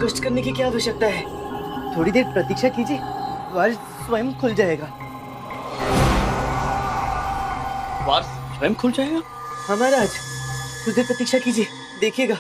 कष्ट करने की क्या आवश्यकता है? थोड़ी देर प्रतीक्षा कीजिए, द्वार स्वयं खुल जाएगा। द्वार स्वयं खुल जाएगा? हाँ महाराज, कुछ देर प्रतीक्षा कीजिए, देखिएगा।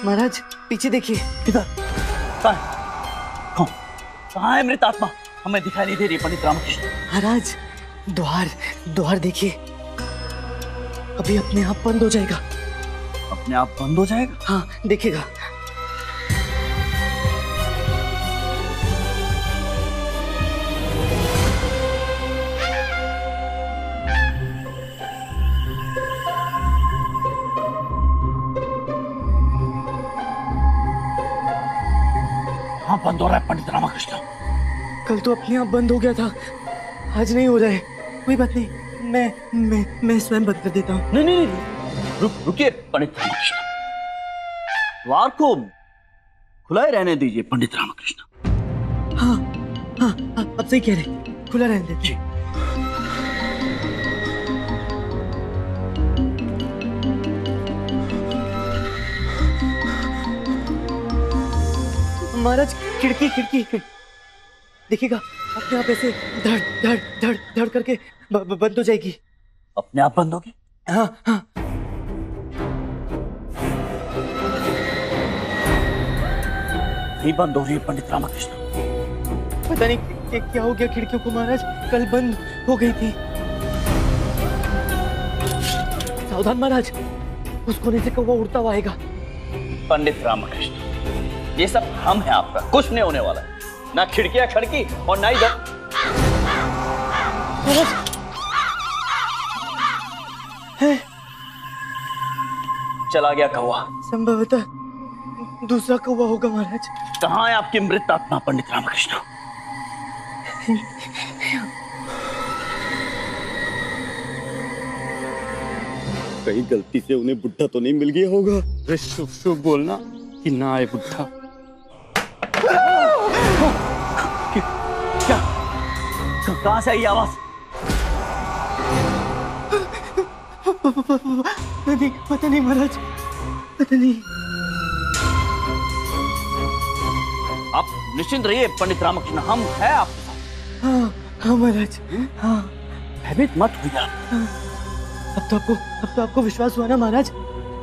महाराज पीछे देखिए। कहाँ है मृत आत्मा? हमें दिखाई नहीं दे रही पंडित रामकृष्ण। महाराज द्वार द्वार देखिए, अभी अपने आप बंद हो जाएगा। अपने आप बंद हो जाएगा? हाँ देखिएगा। हाँ बंद हो रहा है पंडित रामकृष्ण। कल तो अपने आप बंद हो गया था, आज नहीं हो रहा है। कोई बात नहीं, मैं स्वयं बंद कर देता हूँ। नहीं, रुकिए पंडित रामकृष्ण, द्वार को खुला ही रहने दीजिए पंडित रामकृष्ण। हाँ, अब सही कह रहे, खुला रहने दीजिए। महाराज खिड़की देखिएगा, अपने आप ऐसे धड़ धड़ धड़ धड़ करके बंद हो जाएगी। अपने आप बंद होगी? हाँ। नहीं बंद हो रही है पंडित रामकृष्ण। पता नहीं क्या हो गया खिड़कियों को महाराज, कल बंद हो गई थी। सावधान महाराज, उस कोने से कौवा उड़ता हुआ आएगा। पंडित रामकृष्ण, ये सब हम हैं, आपका कुछ नहीं होने वाला है। ना खिड़कियां खड़की और ना इधर। चला गया कौवा। संभवतः दूसरा कौवा होगा महाराज। कहाँ है आपकी मृत आत्मा पंडित रामकृष्ण? कहीं गलती से उन्हें बुढ़ा तो नहीं मिल गया होगा? अरे शुभ शुभ बोलना कि ना आए बुढ़ा। क्या? कहां से आई आवाज? पता नहीं महाराज, पता नहीं। आप निश्चिंत रहिए पंडित रामकृष्ण, हम हैं आपके साथ। हाँ महाराज, हाँ। भयभीत मत होइए। अब तो आपको विश्वास हुआ ना महाराज?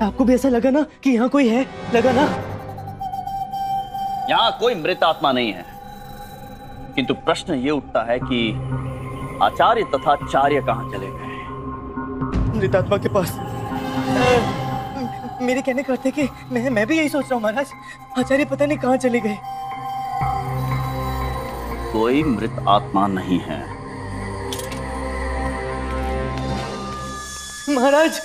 आपको भी ऐसा लगा ना कि यहाँ कोई है? लगा ना? यहाँ कोई मृत आत्मा नहीं है, किंतु प्रश्न ये उठता है कि आचार्य तथा चार्य कहाँ चले गए? मृत आत्मा के पास। मेरे कहने का अर्थ है कि मैं भी यही सोच रहा हूँ महाराज, आचार्य पता नहीं कहाँ चले गए। कोई मृत आत्मा नहीं है महाराज।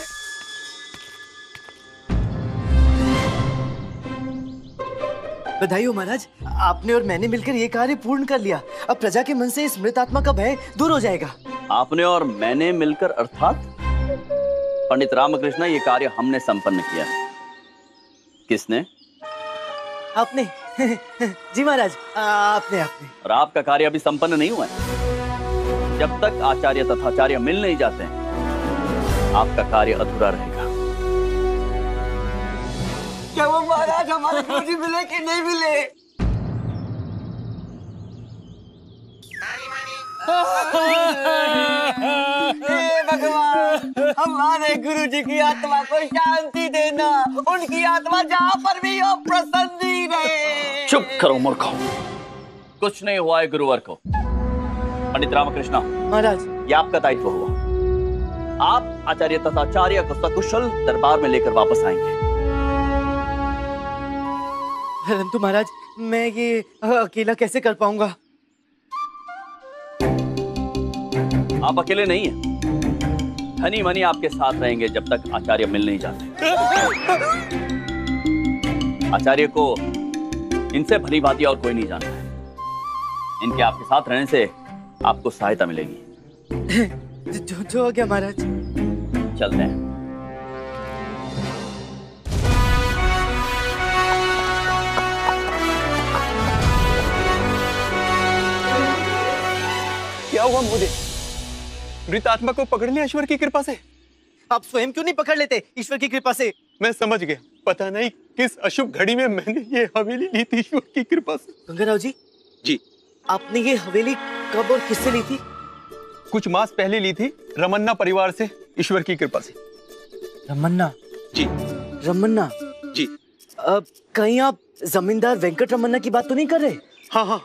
बधाई हो महाराज, आपने और मैंने मिलकर ये कार्य पूर्ण कर लिया। अब प्रजा के मन से इस मृत आत्मा का भय दूर हो जाएगा। आपने और मैंने मिलकर अर्थात? पंडित रामकृष्ण, ये कार्य हमने संपन्न किया। किसने? आपने। जी महाराज, आपने। और आपका कार्य अभी संपन्न नहीं हुआ है। जब तक आचार्य तथा आचार्य मिल नहीं जाते हैं, आपका कार्य अधूरा रहेगा। क्या वो महाराज हमारे गुरुजी मिले कि नहीं मिले? हे भगवान, हमारे गुरुजी की आत्मा को शांति देना, उनकी आत्मा जहाँ पर भी हो प्रसन्न ही रहे। चुप करो मूर्खों, कुछ नहीं हुआ है गुरुवर को। पंडित रामकृष्ण महाराज, ये आपका दायित्व हुआ। आप आचार्य तथा आचार्य को सकुशल दरबार में लेकर वापस आएंगे। परंतु महाराज, मैं ये अकेला कैसे कर पाऊंगा? आप अकेले नहीं हैं। धनी मनी आपके साथ रहेंगे जब तक आचार्य मिल नहीं जाते। आचार्य को इनसे भली भांति और कोई नहीं जानता है। इनके आपके साथ रहने से आपको सहायता मिलेगी। जो हो गया महाराज। चलते हैं। क्या हुआ महोदय? मृत आत्मा को पकड़ लिया ईश्वर की कृपा से। आप स्वयं क्यों नहीं पकड़ लेते ईश्वर की कृपा से? मैं समझ गया, पता नहीं किस अशुभ घड़ी में मैंने ये हवेली ली थी ईश्वर की कृपा से। गंगाराव जी। जी। आपने ये हवेली कब और किससे ली थी? कुछ मास पहले ली थी रमन्ना परिवार से, ईश्वर की कृपा से। रमन्ना? जी। रमन्ना? जी। कहीं आप जमींदार वेंकट रमन्ना की बात तो नहीं कर रहे? हाँ हाँ,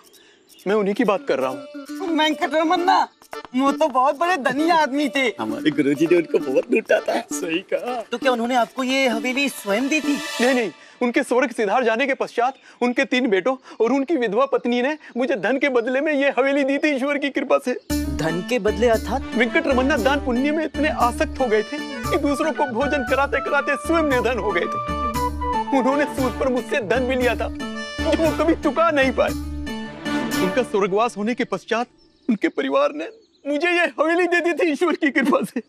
मैं उन्हीं की बात कर रहा हूँ। वेंकट रमन्ना वो तो बहुत बड़े धनी आदमी थे। हमारे गुरुजी ने उनको बहुत लूटा था। सही कहा। तो क्या उन्होंने आपको ये हवेली स्वयं दी थी? नहीं नहीं, उनके स्वर्ग सिधार जाने के पश्चात उनके 3 बेटों और उनकी विधवा पत्नी ने मुझे धन के बदले में ये हवेली दी थी ईश्वर की कृपा से। धन के बदले अर्थात? वेंकट रमन्ना दान पुण्य में इतने आसक्त हो गए थे कि दूसरों को भोजन कराते कराते स्वयं निर्धन हो गए थे। उन्होंने सूद पर मुझसे धन भी लिया था जो वो कभी चुका नहीं पाए। उनका स्वर्गवास होने के पश्चात उनके परिवार ने मुझे ये हवेली दे दी थी ईश्वर की कृपा से।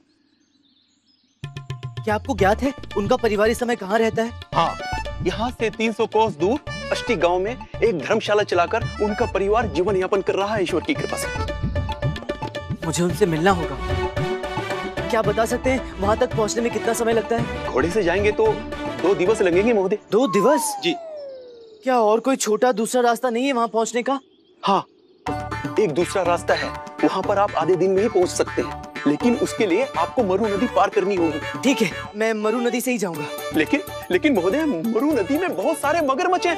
क्या आपको ज्ञात है उनका परिवार इस समय कहाँ रहता है? हाँ, यहाँ से 300 कोस दूर अष्टी गांव में एक धर्मशाला चलाकर उनका परिवार जीवन यापन कर रहा है ईश्वर की कृपा से। मुझे उनसे मिलना होगा। क्या बता सकते हैं वहाँ तक पहुँचने में कितना समय लगता है? घोड़े से जाएंगे तो 2 दिवस लगेंगे महोदय। 2 दिवस? जी। क्या और कोई छोटा दूसरा रास्ता नहीं है वहाँ पहुँचने का? हाँ, एक दूसरा रास्ता है, वहाँ पर आप आधे दिन में ही पहुँच सकते हैं, लेकिन उसके लिए आपको मरु नदी पार करनी होगी। ठीक है, मैं मरु नदी से ही जाऊंगा। लेकिन महोदय, मरु नदी में बहुत सारे मगरमच्छ हैं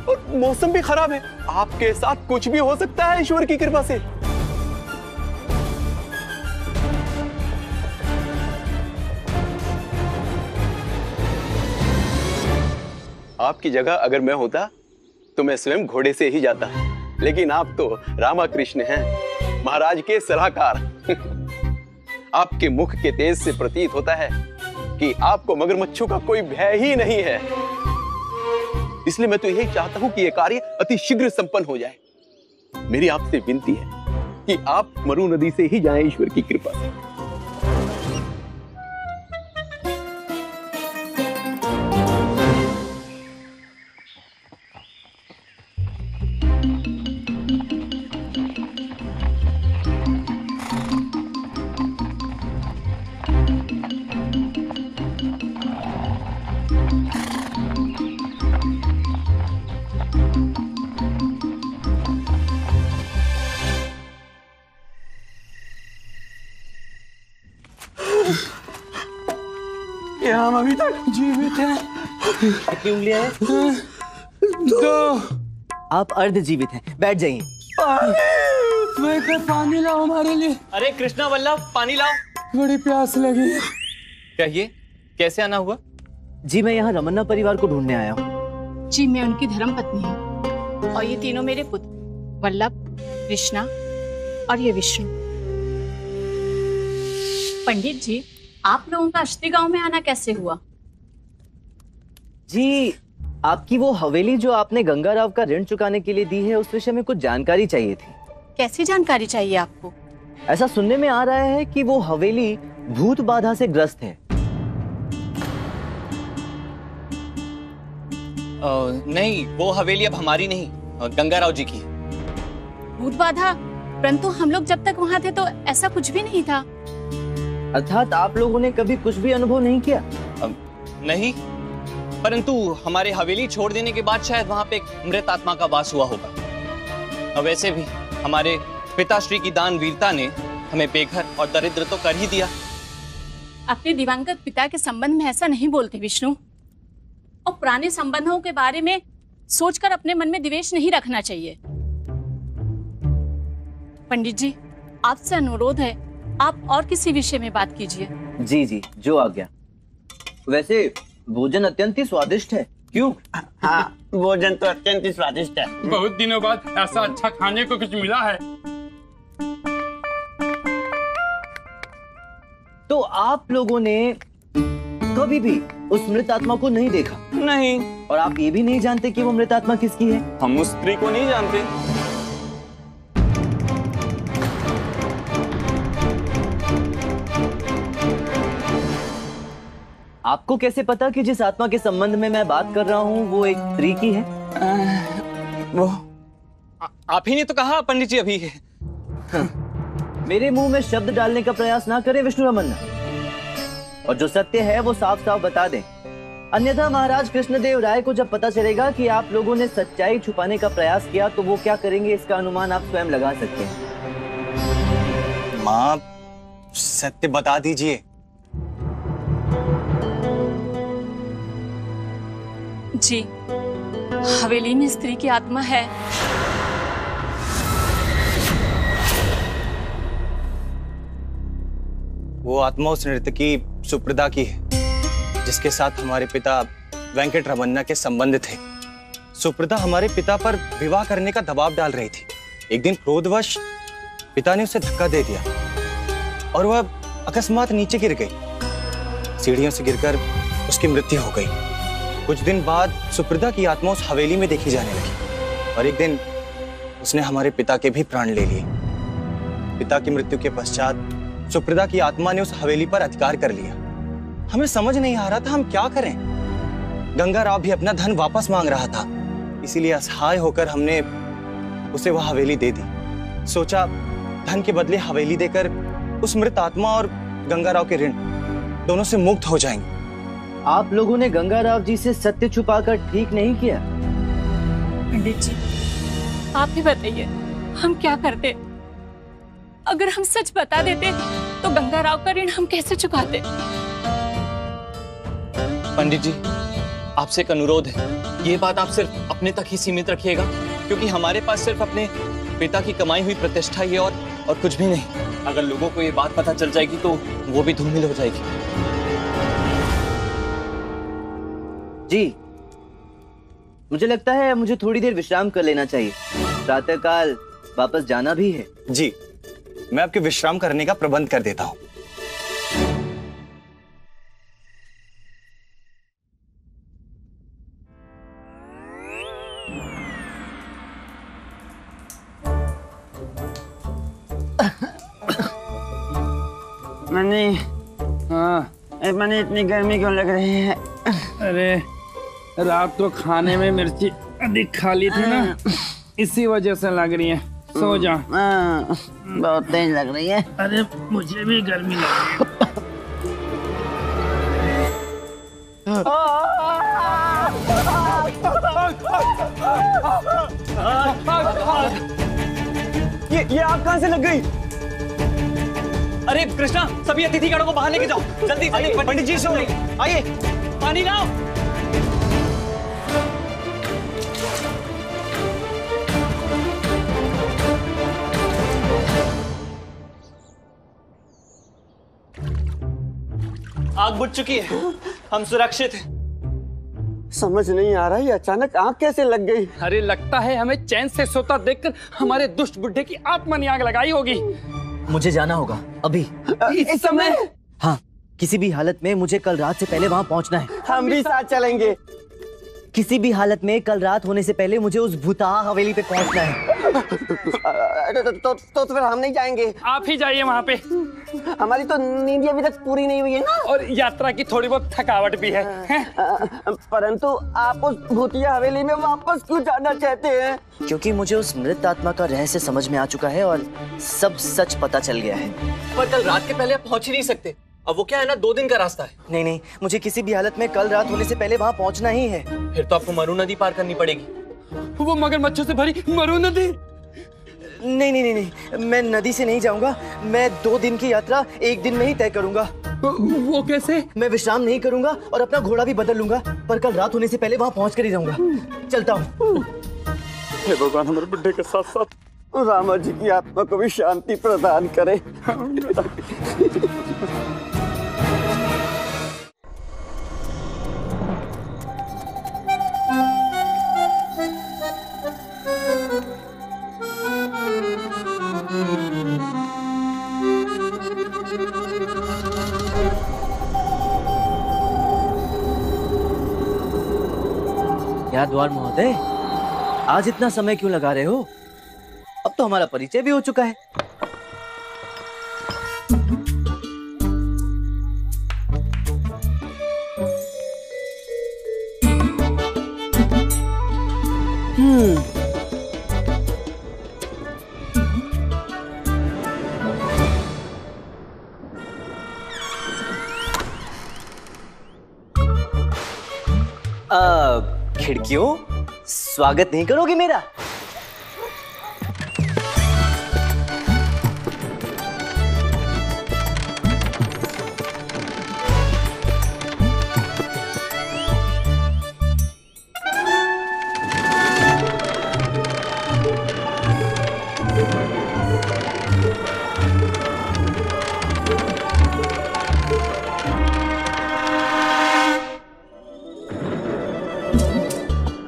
और मौसम भी खराब है। आपके साथ कुछ भी हो सकता है ईश्वर की कृपा से। आपकी जगह अगर मैं होता तो मैं स्वयं घोड़े से ही जाता, लेकिन आप तो रामाकृष्ण हैं, महाराज के सलाहकार। आपके मुख के तेज से प्रतीत होता है कि आपको मगरमच्छों का कोई भय ही नहीं है। इसलिए मैं तो यही चाहता हूं कि यह कार्य अति शीघ्र संपन्न हो जाए। मेरी आपसे विनती है कि आप मरु नदी से ही जाएं ईश्वर की कृपा से। क्या हम अभी तक जीवित हैं? कितनी उंगलियां हैं? 2। आप अर्ध जीवित हैं, बैठ जाइए। पानी लाओ हमारे लिए। अरे कृष्णा वल्लभ, पानी लाओ। बड़ी प्यास लगी है। कहिए, कैसे आना हुआ? जी, मैं यहाँ रमन्ना परिवार को ढूंढने आया हूँ। जी, मैं उनकी धर्म पत्नी हूँ और ये तीनों मेरे पुत्र, वल्लभ, कृष्णा और ये विष्णु। पंडित जी, आप लोगों का अष्टी गांव में आना कैसे हुआ? जी, आपकी वो हवेली जो आपने गंगाराव का ऋण चुकाने के लिए दी है, उस विषय में कुछ जानकारी चाहिए थी। कैसी जानकारी चाहिए आपको? ऐसा सुनने में आ रहा है कि वो हवेली भूत बाधा से ग्रस्त है। नहीं, वो हवेली अब हमारी नहीं, गंगाराव जी की है। भूत बाधा? परंतु हम लोग जब तक वहाँ थे तो ऐसा कुछ भी नहीं था। अर्थात आप लोगों ने कभी कुछ भी अनुभव नहीं किया? नहीं, परंतु हमारे हवेली छोड़ देने के बाद शायद वहाँ पे एक मृत आत्मा का वास हुआ होगा। वैसे भी हमारे पिताश्री की दान वीरता ने हमें बेघर और दरिद्र तो कर ही दिया। अपने दिवंगत पिता के संबंध में ऐसा नहीं बोलते विष्णु, और पुराने संबंधों के बारे में सोचकर अपने मन में द्वेष नहीं रखना चाहिए। पंडित जी, आपसे अनुरोध है, आप और किसी विषय में बात कीजिए। जी जी, जो आज्ञा। वैसे भोजन अत्यंत ही स्वादिष्ट है, क्यों? हाँ, भोजन तो अत्यंत ही स्वादिष्ट है। बहुत दिनों बाद ऐसा अच्छा खाने को कुछ मिला है। तो आप लोगों ने कभी भी उस मृत आत्मा को नहीं देखा? नहीं, और आप ये भी नहीं जानते कि वो मृत आत्मा किसकी है? हम उस स्त्री को नहीं जानते। आपको कैसे पता कि जिस आत्मा के संबंध में मैं बात कर रहा हूँ वो एक स्त्री की है? वो आप ही ने तो कहा पंडित जी अभी। मेरे मुंह में शब्द डालने का प्रयास ना करें विष्णु रमन्ना, और जो सत्य है वो साफ साफ बता दें, अन्यथा महाराज कृष्णदेव राय को जब पता चलेगा कि आप लोगों ने सच्चाई छुपाने का प्रयास किया तो वो क्या करेंगे इसका अनुमान आप स्वयं लगा सकते हैं। माँ, सत्य बता दीजिए। जी, हवेली में स्त्री की आत्मा है। वो आत्मा उस नर्तकी सुप्रदा की है जिसके साथ हमारे पिता वेंकट रमन्ना के संबंध थे। सुप्रदा हमारे पिता पर विवाह करने का दबाव डाल रही थी। एक दिन क्रोधवश पिता ने उसे धक्का दे दिया और वह अकस्मात नीचे गिर गई। सीढ़ियों से गिरकर उसकी मृत्यु हो गई। कुछ दिन बाद सुप्रदा की आत्मा उस हवेली में देखी जाने लगी और एक दिन उसने हमारे पिता के भी प्राण ले लिए। पिता की मृत्यु के पश्चात सुप्रदा की आत्मा ने उस हवेली पर अधिकार कर लिया। हमें समझ नहीं आ रहा था हम क्या करें। गंगाराव भी अपना धन वापस मांग रहा था, इसीलिए असहाय होकर हमने उसे वह हवेली दे दी। सोचा धन के बदले हवेली देकर उस मृत आत्मा और गंगाराव के ऋण दोनों से मुक्त हो जाएंगे। आप लोगों ने गंगाराव जी से सत्य छुपाकर ठीक नहीं किया। पंडित जी, आप ही बताइए हम क्या करते? अगर हम सच बता देते तो गंगाराव का ऋण हम कैसे चुकाते? पंडित जी, आपसे एक अनुरोध है, ये बात आप सिर्फ अपने तक ही सीमित रखिएगा, क्योंकि हमारे पास सिर्फ अपने पिता की कमाई हुई प्रतिष्ठा ही है और कुछ भी नहीं। अगर लोगों को ये बात पता चल जाएगी तो वो भी धूमिल हो जाएगी। जी, मुझे लगता है मुझे थोड़ी देर विश्राम कर लेना चाहिए। प्रातःकाल वापस जाना भी है। जी, मैं आपके विश्राम करने का प्रबंध कर देता हूँ। मनी, हाँ मनी, इतनी गर्मी क्यों लग रही है? अरे रात को खाने में मिर्ची अधिक खा ली थी ना, इसी वजह से लग रही है। सो जा। बहुत तेज लग रही है। अरे मुझे भी गर्मी लग रही है। ये आग कहां से लग गई? अरे कृष्णा, सभी अतिथिगणों को बाहर लेके जाओ जल्दी। पंडित जी से आइए, पानी लाओ। आग बुझ चुकी है, हम सुरक्षित हैं। समझ नहीं आ रहा है अचानक आग कैसे लग गई। अरे लगता है हमें चैन से सोता देखकर हमारे दुष्ट बुड्ढे की आत्मा ने आग लगाई होगी। मुझे जाना होगा अभी। इस समय? हाँ, किसी भी हालत में मुझे कल रात से पहले वहाँ पहुँचना है। हम भी साथ चलेंगे। किसी भी हालत में कल रात होने से पहले मुझे उस भूताहा हवेली पे पहुँचना है। तो फिर हम नहीं जाएंगे। आप ही जाइए वहाँ पे। हमारी तो नींद अभी तक पूरी नहीं हुई है ना, और यात्रा की थोड़ी बहुत थकावट भी है। परंतु आप उस भूतिया हवेली में वापस क्यों जाना चाहते हैं? क्योंकि मुझे उस मृत आत्मा का रहस्य समझ में आ चुका है और सब सच पता चल गया है। पर कल रात के पहले आप पहुंच ही नहीं सकते। अब वो क्या है ना, 2 दिन का रास्ता है। नहीं नहीं, मुझे किसी भी हालत में कल रात होने से पहले वहाँ पहुँचना ही है। फिर तो आपको मरु नदी पार करनी पड़ेगी। वो मगरमच्छों से भरी मरु नदी। नहीं नहीं नहीं नहीं, मैं नदी से नहीं जाऊंगा। मैं 2 दिन की यात्रा 1 दिन में ही तय करूंगा। वो कैसे? मैं विश्राम नहीं करूंगा और अपना घोड़ा भी बदल लूंगा, पर कल रात होने से पहले वहाँ पहुँच कर ही जाऊंगा। चलता हूँ। हे भगवान, हमारे बुड्ढे के साथ साथ रामा जी की आत्मा को भी शांति प्रदान करे। क्या द्वार महोदय, आज इतना समय क्यों लगा रहे हो? अब तो हमारा परिचय भी हो चुका है। खिड़कियों, स्वागत नहीं करोगे मेरा?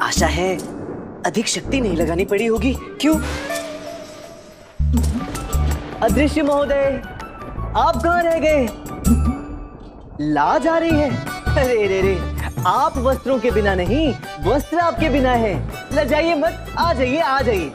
आशा है अधिक शक्ति नहीं लगानी पड़ी होगी। क्यों? अदृश्य महोदय, आप कहाँ रह गए? लाज आ रही है। अरे रे रे, आप वस्त्रों के बिना नहीं, वस्त्र आपके बिना है। लजाइए मत, आ जाइए आ जाइए।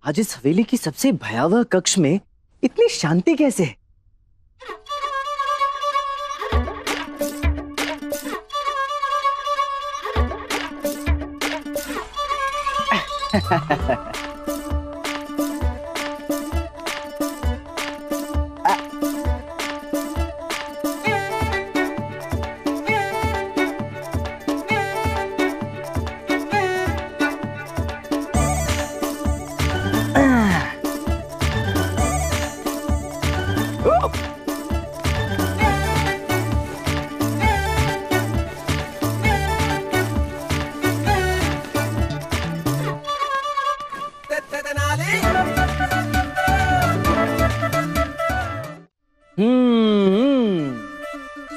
आज इस हवेली की सबसे भयावह कक्ष में इतनी शांति कैसे है?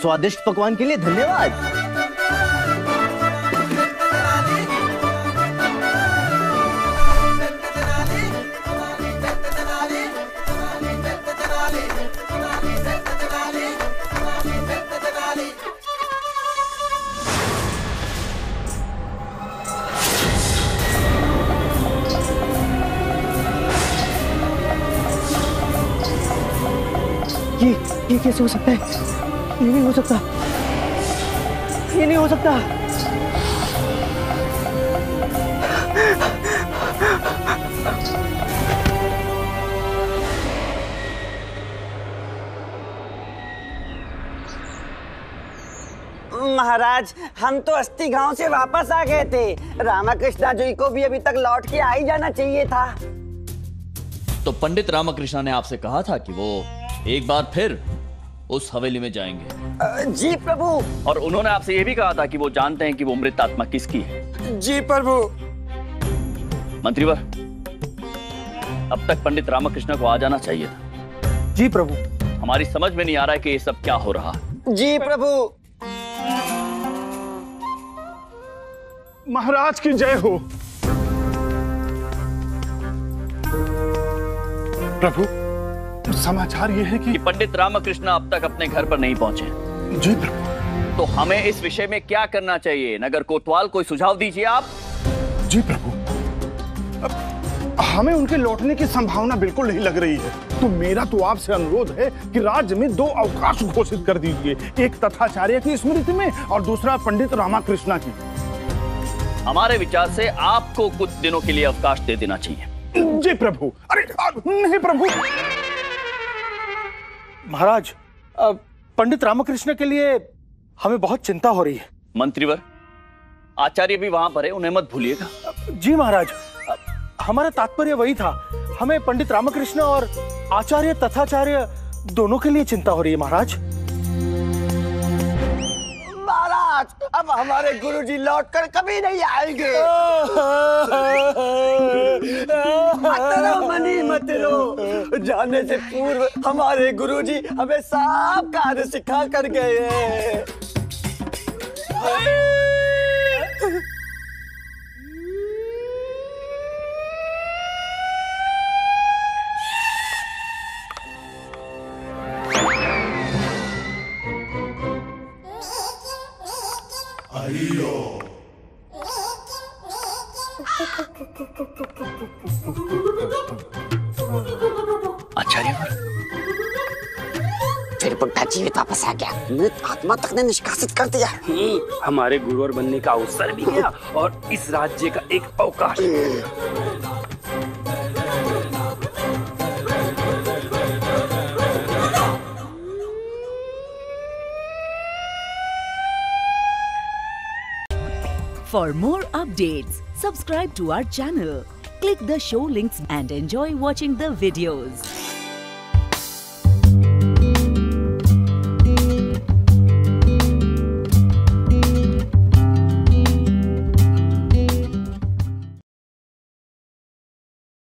स्वादिष्ट पकवान के लिए धन्यवाद। ये कैसे हो सकता है? ये नहीं हो सकता, ये नहीं हो सकता। महाराज, हम तो अस्थि गांव से वापस आ गए थे। रामाकृष्णा जी को भी अभी तक लौट के आ ही जाना चाहिए था। तो पंडित रामकृष्णा ने आपसे कहा था कि वो एक बार फिर उस हवेली में जाएंगे। जी प्रभु। और उन्होंने आपसे यह भी कहा था कि वो जानते हैं कि वो मृत आत्मा किसकी है। जी प्रभु। मंत्रीवर, अब तक पंडित रामकृष्ण को आ जाना चाहिए था। जी प्रभु। हमारी समझ में नहीं आ रहा है कि ये सब क्या हो रहा है। जी प्रभु। महाराज की जय हो। प्रभु, समाचार ये है कि पंडित रामकृष्ण अब तक अपने घर पर नहीं पहुंचे। जी प्रभु। तो हमें इस विषय में क्या करना चाहिए? नगर कोतवाल, कोई सुझाव दीजिए आप। जी प्रभु, हमें उनके लौटने की संभावना बिल्कुल नहीं लग रही है। तो मेरा तो आपसे अनुरोध है कि राज्य में 2 अवकाश घोषित कर दीजिए, एक तथाचार्य की स्मृति में और दूसरा पंडित रामकृष्ण की। हमारे विचार से आपको कुछ दिनों के लिए अवकाश दे देना चाहिए। जी प्रभु। अरे नहीं प्रभु। महाराज, पंडित रामकृष्ण के लिए हमें बहुत चिंता हो रही है। मंत्रीवर, आचार्य भी वहां पर है, उन्हें मत भूलिएगा। जी महाराज, हमारा तात्पर्य वही था। हमें पंडित रामकृष्ण और आचार्य तथाचार्य दोनों के लिए चिंता हो रही है महाराज। महाराज, अब हमारे गुरुजी लौटकर कभी नहीं आएंगे। मत रो मनी, मत रो। जाने से पूर्व हमारे गुरुजी हमें सब कार्य सिखा कर गए हैं। आचार्य फिर बुढ़ा जीवित वापस आ गया, मृत आत्मा तक ने निष्कासित कर दिया। हमारे गुरुवर बनने का अवसर भी गया और इस राज्य का एक अवकाश। For more updates, subscribe to our channel, click the show links and enjoy watching the videos.